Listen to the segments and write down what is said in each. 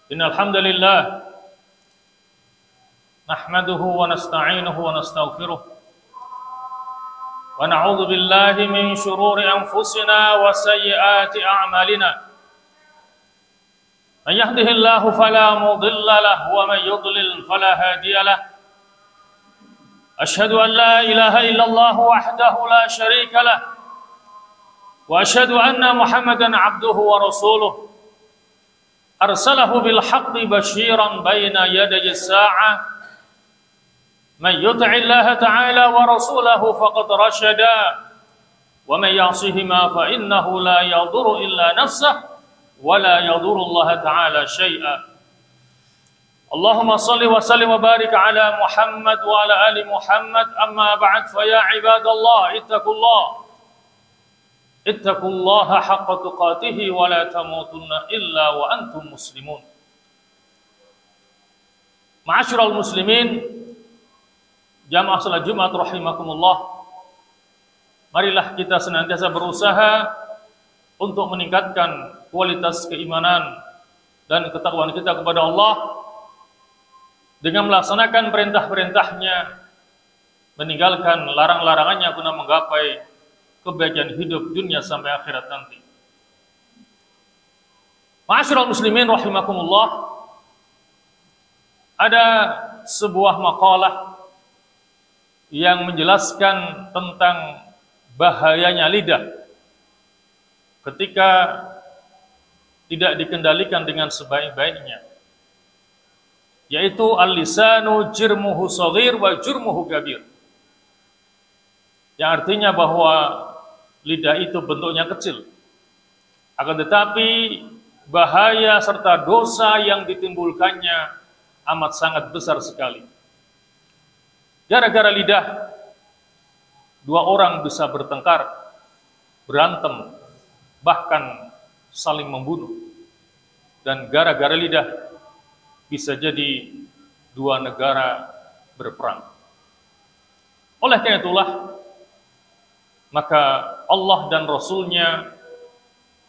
Innal hamdalillah nahmaduhu wa nasta'inuhu wa nastaghfiruh wa na'udzu billahi min shururi anfusina wa sayyiati a'malina. Man yahdihillahu fala mudilla lahu wa man yudlil fala hadiya lahu. Ashhadu an la ilaha illallah wahdahu la syarika lahu wa ashhadu anna Muhammadan 'abduhu wa rasuluh. Arsalahu bil haqqi basyiran baina yaday as-sa'ah. Man yuti'illaha ta'ala wa rasulahu faqad rasyada wa man ya'sihima fa innahu la yadurru illa nafsahu wa la yadurru Allah ta'ala syai'a. Allahumma salli wa sallim wa barik ala Muhammad wa ala ali Muhammad. Amma ba'd, fa ya ibadallah ittaqullaha haqqa tuqatih wa la tamutunna illa wa antum muslimun. Ma'asyiral muslimin, jamaah salat Jumat rahimakumullah. Marilah kita senantiasa berusaha untuk meningkatkan kualitas keimanan dan ketakwaan kita kepada Allah dengan melaksanakan perintah-perintahnya, meninggalkan larang-larangannya guna menggapai kebaikan hidup dunia sampai akhirat nanti. Ma'asyiral muslimin rahimakumullah, ada sebuah maqalah yang menjelaskan tentang bahayanya lidah ketika tidak dikendalikan dengan sebaik-baiknya, yaitu al-lisanu jirmuhu shaghir wa jurmuhu kabir. Yang artinya bahwa lidah itu bentuknya kecil, akan tetapi bahaya serta dosa yang ditimbulkannya amat sangat besar sekali. Gara-gara lidah, dua orang bisa bertengkar, berantem, bahkan saling membunuh. Dan gara-gara lidah bisa jadi dua negara berperang. Oleh karena itulah, maka Allah dan Rasul-Nya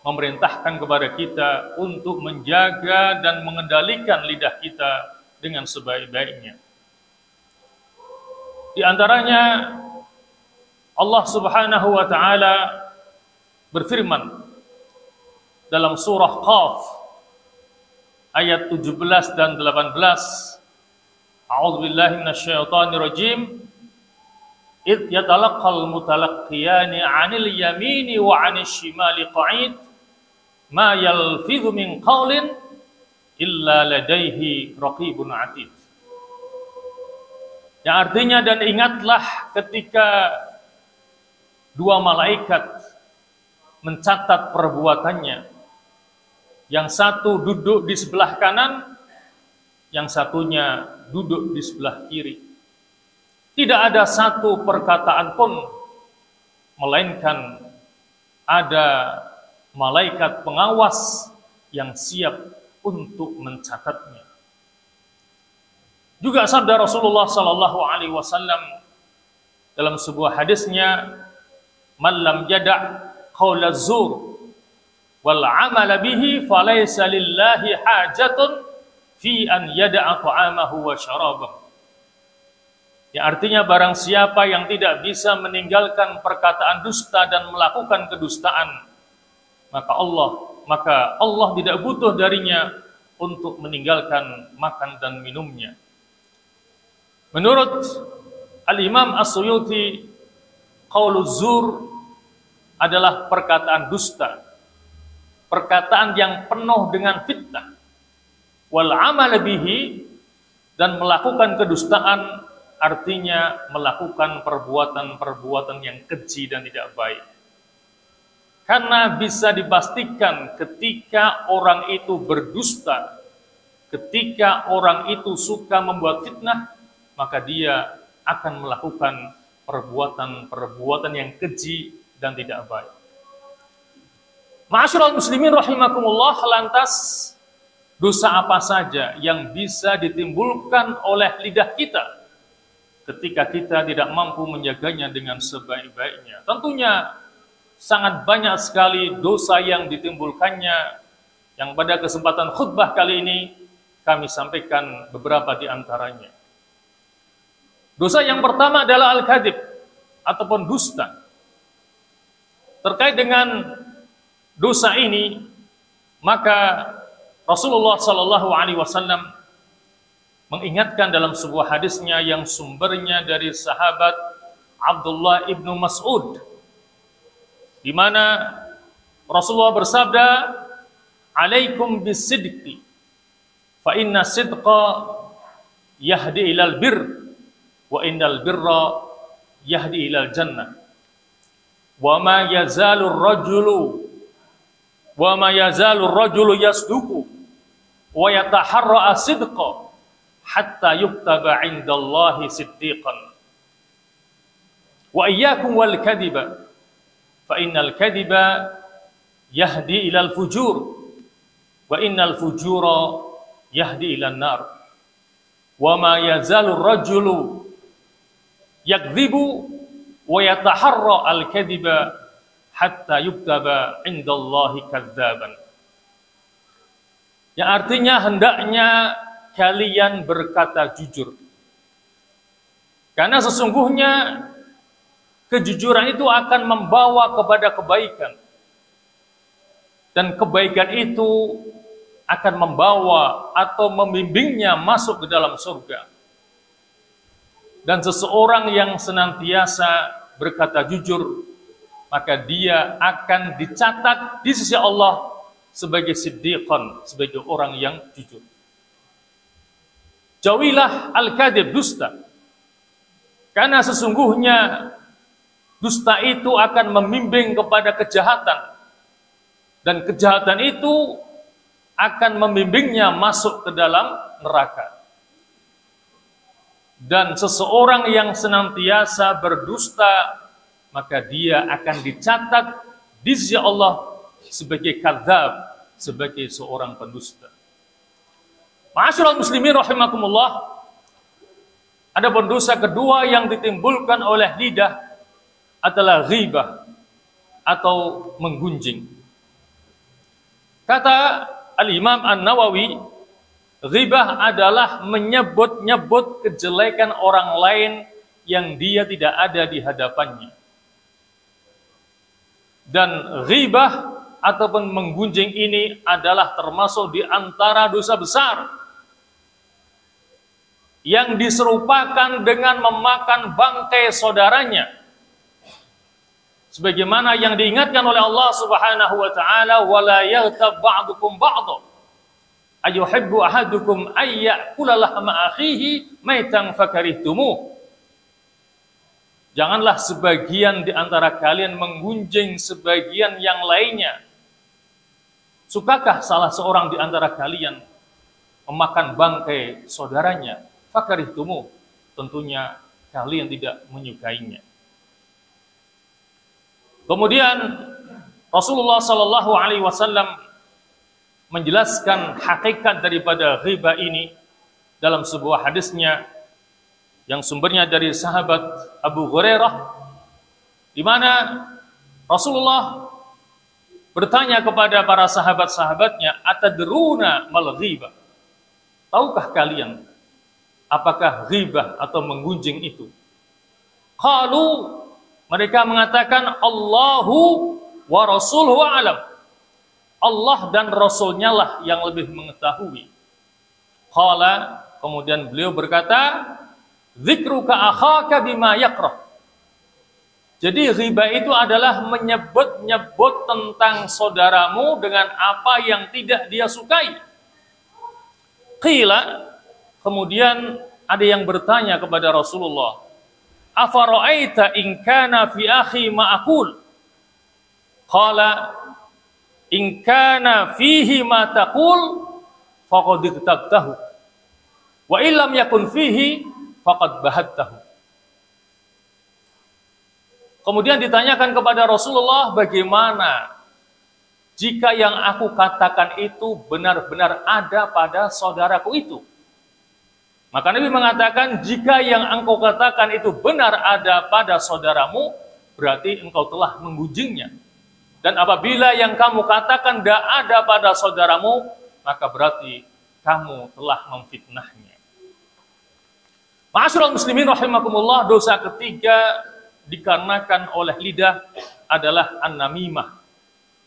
memerintahkan kepada kita untuk menjaga dan mengendalikan lidah kita dengan sebaik-baiknya. Di antaranya Allah Subhanahu wa taala berfirman dalam surah Qaf ayat 17 dan 18. A'udzubillahi minasyaitonir rajim. Id yatalaqqal mutalaqqiyani 'anil yamini wa 'anil shimali qa'id ma yalfidhu min qawlin illa ladaihi raqibun 'atid. Yang artinya, dan ingatlah ketika dua malaikat mencatat perbuatannya, yang satu duduk di sebelah kanan, yang satunya duduk di sebelah kiri. Tidak ada satu perkataan pun, melainkan ada malaikat pengawas yang siap untuk mencatatnya. Juga sabda Rasulullah sallallahu alaihi wasallam dalam sebuah hadisnya, "Man lam yada' qaula zur wal 'amala bihi falaysa lillahi hajatun fi an yada'a ta'amahu wa syarabahu." Yang artinya, barang siapa yang tidak bisa meninggalkan perkataan dusta dan melakukan kedustaan, maka Allah tidak butuh darinya untuk meninggalkan makan dan minumnya. Menurut Al-Imam As-Suyuti, qauluz zur adalah perkataan dusta, perkataan yang penuh dengan fitnah. Wal 'amal bihi, dan melakukan kedustaan artinya melakukan perbuatan-perbuatan yang keji dan tidak baik. Karena bisa dipastikan ketika orang itu berdusta, ketika orang itu suka membuat fitnah, maka dia akan melakukan perbuatan-perbuatan yang keji dan tidak baik. Ma'asyiral muslimin rahimakumullah, lantas dosa apa saja yang bisa ditimbulkan oleh lidah kita ketika kita tidak mampu menjaganya dengan sebaik-baiknya? Tentunya sangat banyak sekali dosa yang ditimbulkannya, yang pada kesempatan khutbah kali ini kami sampaikan beberapa di antaranya. Dosa yang pertama adalah al-kadzib ataupun dusta. Terkait dengan dosa ini, maka Rasulullah sallallahu alaihi wasallam mengingatkan dalam sebuah hadisnya yang sumbernya dari sahabat Abdullah ibnu Mas'ud, di mana Rasulullah bersabda, "Alaikum bisidqi, fa inna sidqa yahdi ilal birr, wa innal birra yahdi ilal jannah. Wa ma yazalu ar-rajulu yasduqu wa yataharra sidqa hatta yuktaba 'indallahi siddiqan. Wa iyyakum wal kadhiba, fa innal kadhiba yahdi ilal fujur, wa innal fujura yahdi ilan nar. Wa ma yazalu ar-rajulu yakdzibu wa yataharra al-kadhiba hatta yuktaba 'indallahi kadzaban." Yang artinya hendaknya kalian berkata jujur. Karena sesungguhnya kejujuran itu akan membawa kepada kebaikan. Dan kebaikan itu akan membawa atau membimbingnya masuk ke dalam surga. Dan seseorang yang senantiasa berkata jujur, maka dia akan dicatat di sisi Allah sebagai siddiqan, sebagai orang yang jujur. Jauhilah al-kadzib, dusta. Karena sesungguhnya dusta itu akan membimbing kepada kejahatan. Dan kejahatan itu akan membimbingnya masuk ke dalam neraka. Dan seseorang yang senantiasa berdusta, maka dia akan dicatat di sisi Allah sebagai kadzab, sebagai seorang pendusta. Ma'asyiral muslimin rahimakumullah, ada dosa kedua yang ditimbulkan oleh lidah adalah ghibah atau menggunjing. Kata Al-Imam An-Nawawi, ghibah adalah menyebut-nyebut kejelekan orang lain yang dia tidak ada di hadapannya. Dan ghibah ataupun menggunjing ini adalah termasuk di antara dosa besar yang diserupakan dengan memakan bangkai saudaranya. Sebagaimana yang diingatkan oleh Allah Subhanahu wa taala, "Wala yaghtab ba'dukum ba'dha ayuhibbu ahadukum ay ya'kula lahma akhihi maitan fakarihtumuh." Janganlah sebagian di antara kalian menggunjing sebagian yang lainnya. Sukakah salah seorang di antara kalian memakan bangkai saudaranya? Fakarihtumuh, tentunya kalian tidak menyukainya. Kemudian Rasulullah sallallahu alaihi wasallam menjelaskan hakikat daripada ghibah ini dalam sebuah hadisnya yang sumbernya dari sahabat Abu Hurairah, di mana Rasulullah bertanya kepada para sahabat-sahabatnya, "Atadruna mal ghibah?" Tahukah kalian apakah ghibah atau menggunjing itu? Qalu, mereka mengatakan, "Allahu wa rasuluhu a'lam." Allah dan Rasulnya lah yang lebih mengetahui. Qala, kemudian beliau berkata, "Dzikruka akhaka bima yakrah." Jadi ghibah itu adalah menyebut-nyebut tentang saudaramu dengan apa yang tidak dia sukai. Qila, kemudian ada yang bertanya kepada Rasulullah, "Afara'aita in kana fi akhi ma aqul?" Qala, "In kana fihi ma taqul faqad iktabtahu, wa illam yakun fihi faqad bahattahu." Kemudian ditanyakan kepada Rasulullah, bagaimana jika yang aku katakan itu benar-benar ada pada saudaraku itu? Maka Nabi mengatakan, jika yang engkau katakan itu benar ada pada saudaramu, berarti engkau telah menggunjingnya. Dan apabila yang kamu katakan tidak ada pada saudaramu, maka berarti kamu telah memfitnahnya. Ma'asyiral muslimin rahimakumullah, dosa ketiga dikarenakan oleh lidah adalah an-namimah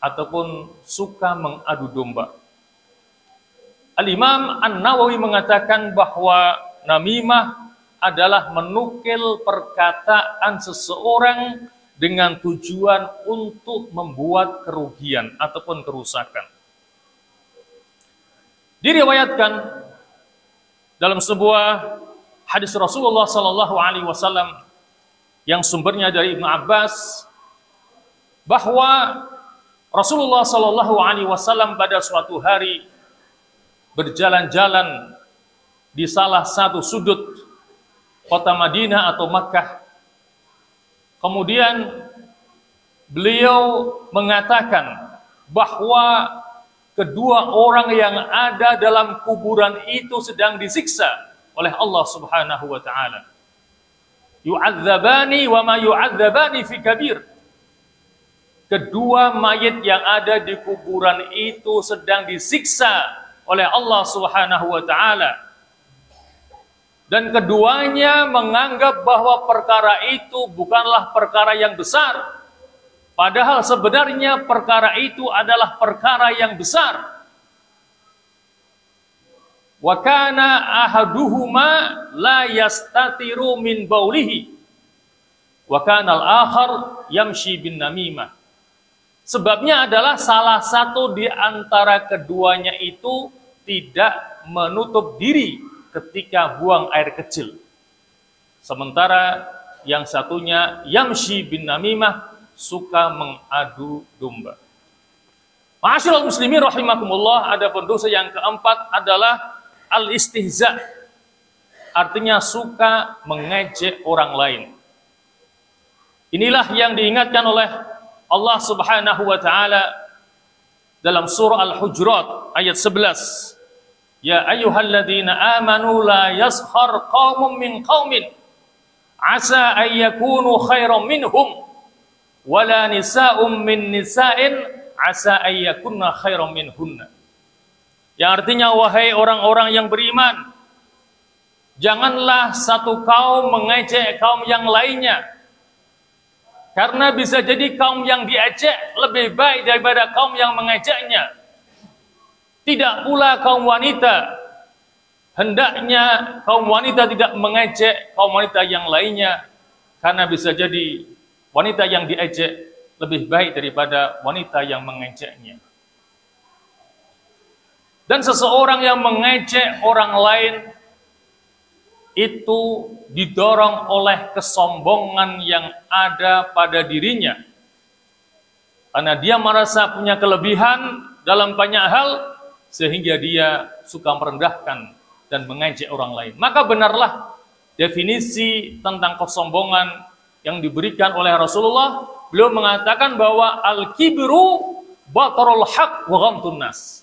ataupun suka mengadu domba. Al-Imam An-Nawawi mengatakan bahwa namimah adalah menukil perkataan seseorang dengan tujuan untuk membuat kerugian ataupun kerusakan. Diriwayatkan dalam sebuah hadis Rasulullah sallallahu alaihi wasallam yang sumbernya dari Ibnu Abbas bahwa Rasulullah sallallahu alaihi wasallam pada suatu hari berjalan-jalan di salah satu sudut kota Madinah atau Makkah. Kemudian beliau mengatakan bahwa kedua orang yang ada dalam kuburan itu sedang disiksa oleh Allah Subhanahu wa taala. Yu'adzabani wa ma yu'adzabani fi kabir. Kedua mayit yang ada di kuburan itu sedang disiksa oleh Allah Subhanahu wa taala. Dan keduanya menganggap bahwa perkara itu bukanlah perkara yang besar. Padahal sebenarnya perkara itu adalah perkara yang besar. Wa kana ahaduhuma la yastatiru min baulihi wa kana al-akhar yamshi bin namimah. Sebabnya adalah salah satu di antara keduanya itu tidak menutup diri ketika buang air kecil. Sementara yang satunya yamshi bin namimah, suka mengadu domba. Ma'asyiral muslimin rahimakumullah, adapun dosa yang keempat adalah al-istihza. Artinya suka mengejek orang lain. Inilah yang diingatkan oleh Allah Subhanahu wa taala dalam surah Al-Hujurat ayat 11. Ya ayyuhalladzina amanu la yaskhar qaumun min qaumin asa ay yakunu khairan minhum wala nisa'um min nisa'in asa ay yakunna khairan minhunna. Yang artinya, wahai orang-orang yang beriman, janganlah satu kaum mengejek kaum yang lainnya, karena bisa jadi kaum yang diejek lebih baik daripada kaum yang mengejeknya. Tidak pula kaum wanita, hendaknya kaum wanita tidak mengejek kaum wanita yang lainnya, karena bisa jadi wanita yang diejek lebih baik daripada wanita yang mengejeknya. Dan seseorang yang mengejek orang lain itu didorong oleh kesombongan yang ada pada dirinya. Karena dia merasa punya kelebihan dalam banyak hal, sehingga dia suka merendahkan dan mengejek orang lain. Maka benarlah definisi tentang kesombongan yang diberikan oleh Rasulullah. Beliau mengatakan bahwa al-kibru batarul haq wa ghamtun nas.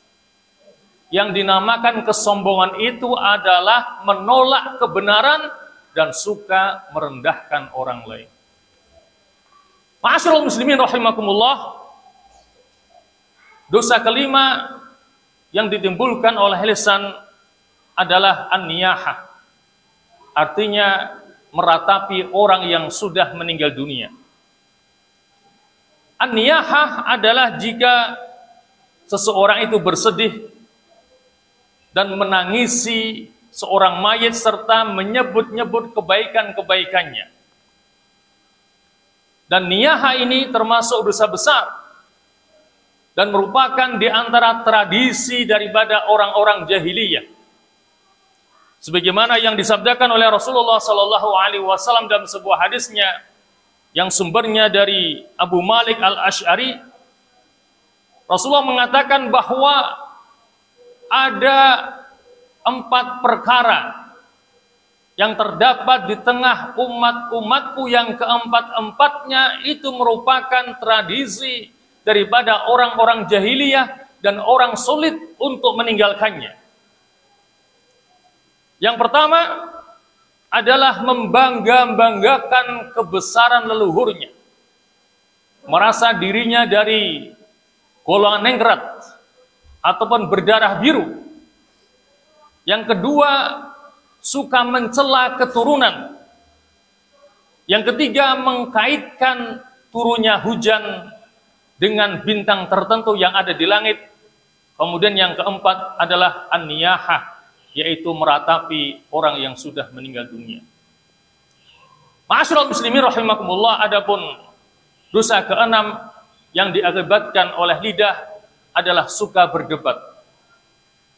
Yang dinamakan kesombongan itu adalah menolak kebenaran dan suka merendahkan orang lain. Ma'asyiral muslimin rahimakumullah, dosa kelima yang ditimbulkan oleh lisan adalah an-niyahah. Artinya meratapi orang yang sudah meninggal dunia. An-niyahah adalah jika seseorang itu bersedih dan menangisi seorang mayit serta menyebut-nyebut kebaikan-kebaikannya. Dan niyaha ini termasuk dosa besar dan merupakan di antara tradisi daripada orang-orang jahiliyah. Sebagaimana yang disabdakan oleh Rasulullah sallallahu alaihi wasallam dalam sebuah hadisnya yang sumbernya dari Abu Malik Al-Asy'ari, Rasulullah mengatakan bahwa ada 4 perkara yang terdapat di tengah umat-umatku yang keempat-empatnya itu merupakan tradisi daripada orang-orang jahiliyah dan orang sulit untuk meninggalkannya. Yang pertama adalah membangga-banggakan kebesaran leluhurnya. Merasa dirinya dari golongan ningrat ataupun berdarah biru. Yang kedua, suka mencela keturunan. Yang ketiga, mengkaitkan turunnya hujan dengan bintang tertentu yang ada di langit. Kemudian yang keempat adalah an-niyahah, yaitu meratapi orang yang sudah meninggal dunia. Ma'asyiral muslimin rahimakumullah, adapun dosa keenam yang diakibatkan oleh lidah adalah suka berdebat.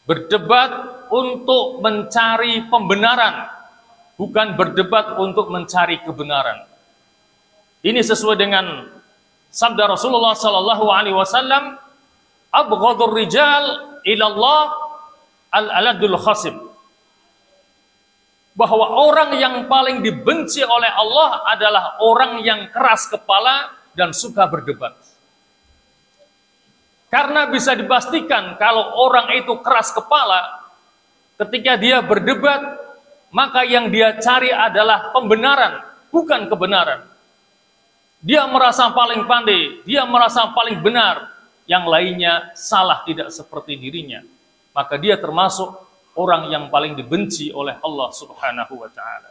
Berdebat untuk mencari pembenaran, bukan berdebat untuk mencari kebenaran. Ini sesuai dengan sabda Rasulullah sallallahu alaihi wasallam, abghadur rijal ila Allah al-aladul khasib. Bahwa orang yang paling dibenci oleh Allah adalah orang yang keras kepala dan suka berdebat. Karena bisa dipastikan kalau orang itu keras kepala, ketika dia berdebat, maka yang dia cari adalah pembenaran, bukan kebenaran. Dia merasa paling pandai, dia merasa paling benar, yang lainnya salah tidak seperti dirinya. Maka dia termasuk orang yang paling dibenci oleh Allah Subhanahu wa ta'ala.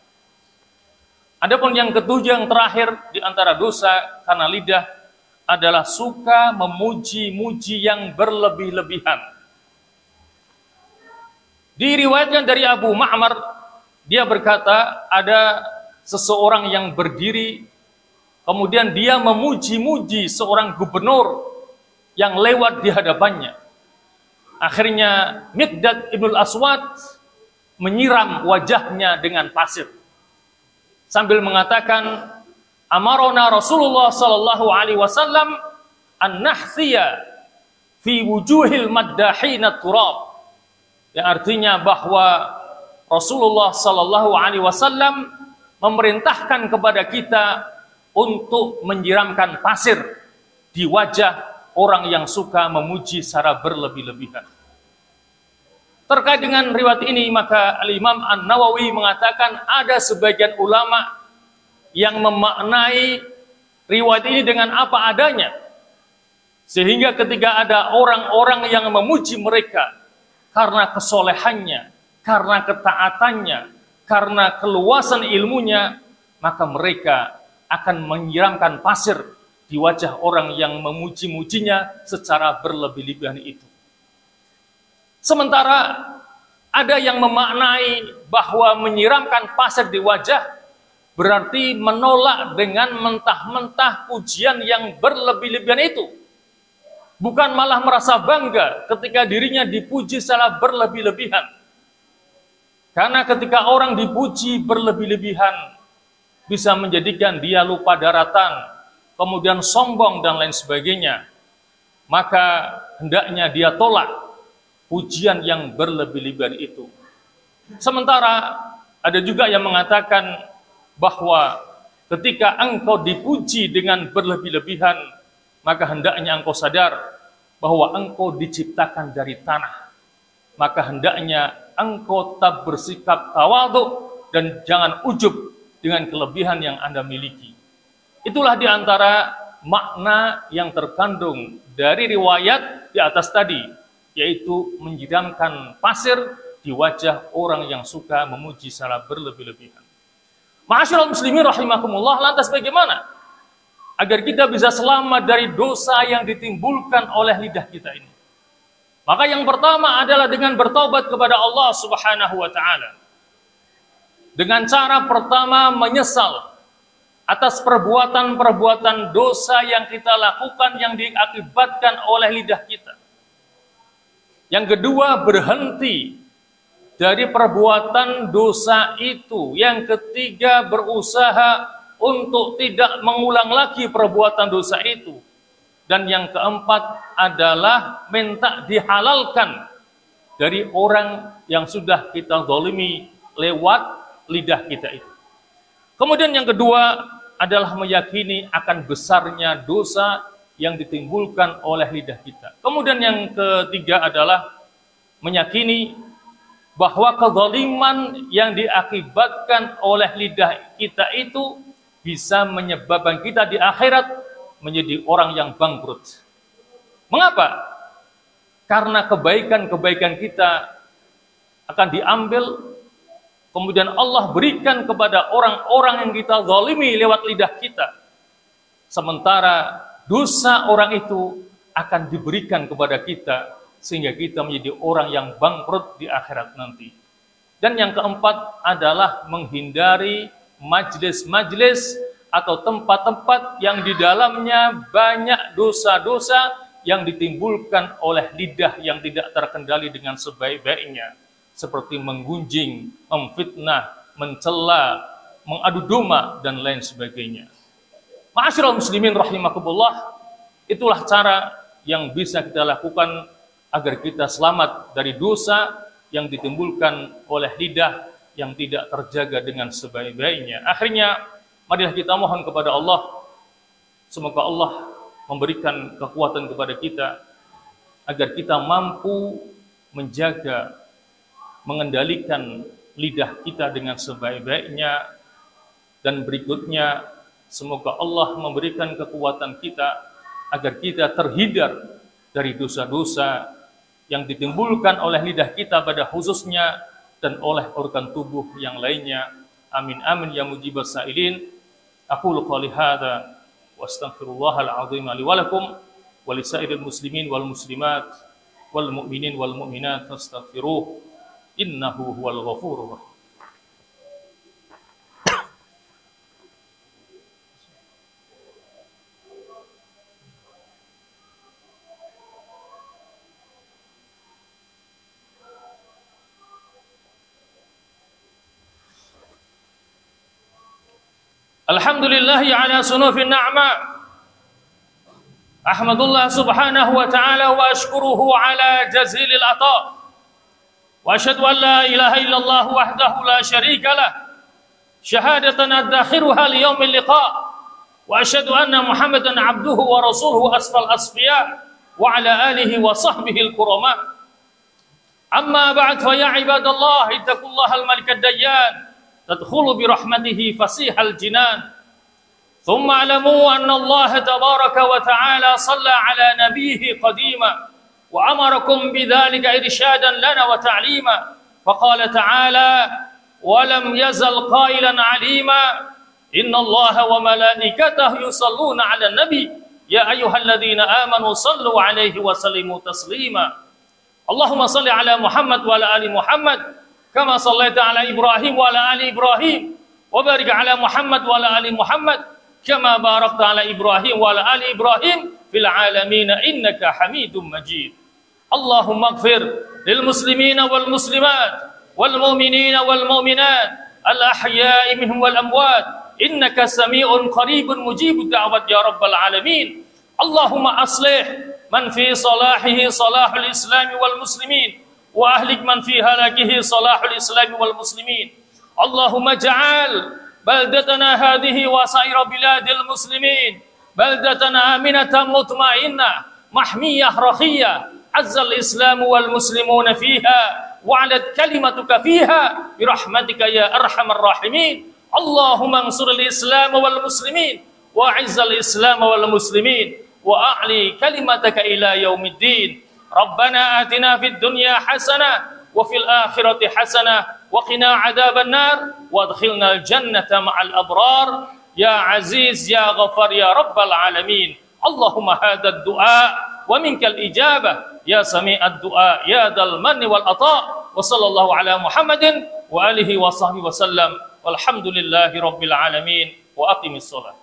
Adapun yang ketujuh, yang terakhir di antara dosa karena lidah adalah suka memuji-muji yang berlebih-lebihan. Diriwayatkan dari Abu Ma'mar, dia berkata, ada seseorang yang berdiri, kemudian dia memuji-muji seorang gubernur yang lewat di hadapannya. Akhirnya Miqdad ibnul Aswad menyiram wajahnya dengan pasir sambil mengatakan, amarona Rasulullah sallallahu alaihi wasallam an nahsiya fi wujuhil maddahina turab. Yang artinya bahwa Rasulullah sallallahu alaihi wasallam memerintahkan kepada kita untuk menyiramkan pasir di wajah orang yang suka memuji secara berlebih-lebihan. Terkait dengan riwayat ini, maka Al-Imam An-Nawawi mengatakan ada sebagian ulama yang memaknai riwayat ini dengan apa adanya. Sehingga ketika ada orang-orang yang memuji mereka karena kesolehannya, karena ketaatannya, karena keluasan ilmunya, maka mereka akan menyiramkan pasir di wajah orang yang memuji-mujinya secara berlebih-lebihan itu. Sementara ada yang memaknai bahwa menyiramkan pasir di wajah berarti menolak dengan mentah-mentah pujian yang berlebih-lebihan itu. Bukan malah merasa bangga ketika dirinya dipuji secara berlebih-lebihan. Karena ketika orang dipuji berlebih-lebihan bisa menjadikan dia lupa daratan, kemudian sombong dan lain sebagainya, maka hendaknya dia tolak pujian yang berlebih-lebihan itu. Sementara ada juga yang mengatakan bahwa ketika engkau dipuji dengan berlebih-lebihan, maka hendaknya engkau sadar bahwa engkau diciptakan dari tanah. Maka hendaknya engkau tetap bersikap tawadhu dan jangan ujub dengan kelebihan yang Anda miliki. Itulah diantara makna yang terkandung dari riwayat di atas tadi, yaitu menyiramkan pasir di wajah orang yang suka memuji secara berlebih-lebihan. Ma'asyiral muslimin rahimakumullah, lantas bagaimana agar kita bisa selamat dari dosa yang ditimbulkan oleh lidah kita ini? Maka yang pertama adalah dengan bertaubat kepada Allah Subhanahu wa ta'ala. Dengan cara pertama menyesal atas perbuatan-perbuatan dosa yang kita lakukan yang diakibatkan oleh lidah kita. Yang kedua, berhenti dari perbuatan dosa itu. Yang ketiga, berusaha untuk tidak mengulang lagi perbuatan dosa itu. Dan yang keempat adalah minta dihalalkan dari orang yang sudah kita zalimi lewat lidah kita itu. Kemudian yang kedua adalah meyakini akan besarnya dosa yang ditimbulkan oleh lidah kita. Kemudian yang ketiga adalah meyakini bahwa kezaliman yang diakibatkan oleh lidah kita itu bisa menyebabkan kita di akhirat menjadi orang yang bangkrut. Mengapa? Karena kebaikan-kebaikan kita akan diambil, kemudian Allah berikan kepada orang-orang yang kita zalimi lewat lidah kita. Sementara dosa orang itu akan diberikan kepada kita, sehingga kita menjadi orang yang bangkrut di akhirat nanti. Dan yang keempat adalah menghindari majlis-majlis atau tempat-tempat yang di dalamnya banyak dosa-dosa yang ditimbulkan oleh lidah yang tidak terkendali dengan sebaik-baiknya, seperti menggunjing, memfitnah, mencela, mengadu domba, dan lain sebagainya. Ma'asyiral muslimin rahimakumullah, itulah cara yang bisa kita lakukan agar kita selamat dari dosa yang ditimbulkan oleh lidah yang tidak terjaga dengan sebaik-baiknya. Akhirnya, marilah kita mohon kepada Allah, semoga Allah memberikan kekuatan kepada kita agar kita mampu menjaga, mengendalikan lidah kita dengan sebaik-baiknya. Dan berikutnya, semoga Allah memberikan kekuatan kita agar kita terhindar dari dosa-dosa yang ditimbulkan oleh lidah kita pada khususnya dan oleh organ tubuh yang lainnya. Amin amin ya mujibas sa'ilin. Aqulu qouli hadza wa astaghfirullahal azim li wa lakum wa lisairil muslimin wal muslimat wal mu'minin wal mu'minat fastaghfiruh innahu huwal ghafurur rahim. Alhamdulillahi ala sunufin na'ma. Ahmadullah subhanahu wa ta'ala wa ashkuruhu ala jazilil ata. Wa ashhadu an la ilaha illallah wahdahu la syarika lah. Syahadatan adakhiruha liyawmil liqa. Wa ashhadu anna Muhammadan abduhu wa rasuluhu asfal asfiya. Wa ala alihi wa sahbihi al-kurama. Amma ba'd fa ya ibadallah ittaqullaha al-malikad dayyan. تدخل برحمته فسيح الجنان ثم اعلموا أن الله تبارك وتعالى صلى على نبيه قديما وأمركم بذلك إرشادا لنا وتعليما فقال تعالى ولم يزل قائلا عليما إن الله وملائكته يصلون على النبي يا أيها الذين آمنوا صلوا عليه وسلموا تسليما اللهم صل على محمد وعلى آل محمد كما صليت على إبراهيم وعلى آل إبراهيم وبارك على محمد وعلى آل محمد كما باركت على إبراهيم وعلى آل إبراهيم في العالمين إنك حميد مجيد اللهم اغفر للمسلمين والمسلمات والمؤمنين والمؤمنات الأحياء منهم والأموات إنك سميع قريب مجيب الدعوات يا رب العالمين اللهم أصلح من في صلاحه صلاح الإسلام والمسلمين وأهلك من في هلاكه صلاح الإسلام والمسلمين اللهم اجعل بلدتنا هذه وسائر بلاد المسلمين بلدتنا آمنة مطمئنة محمية رخية عز الإسلام والمسلمون فيها وعلت كلمتك فيها برحمتك يا أرحم الراحمين اللهم انصر الإسلام والمسلمين وأعز الإسلام والمسلمين وأعلي كلمتك إلى يوم الدين ربنا آتنا في الدنيا حسنة وفي الآخرة حسنة وقنا عذاب النار وادخلنا الجنة مع الأبرار يا عزيز يا غفار يا رب العالمين اللهم هذا الدعاء ومنك الإجابة يا سميع الدعاء يا ذا المن والعطاء وصلى الله على محمد وآله وصحبه وسلم والحمد لله رب العالمين وأقم الصلاة.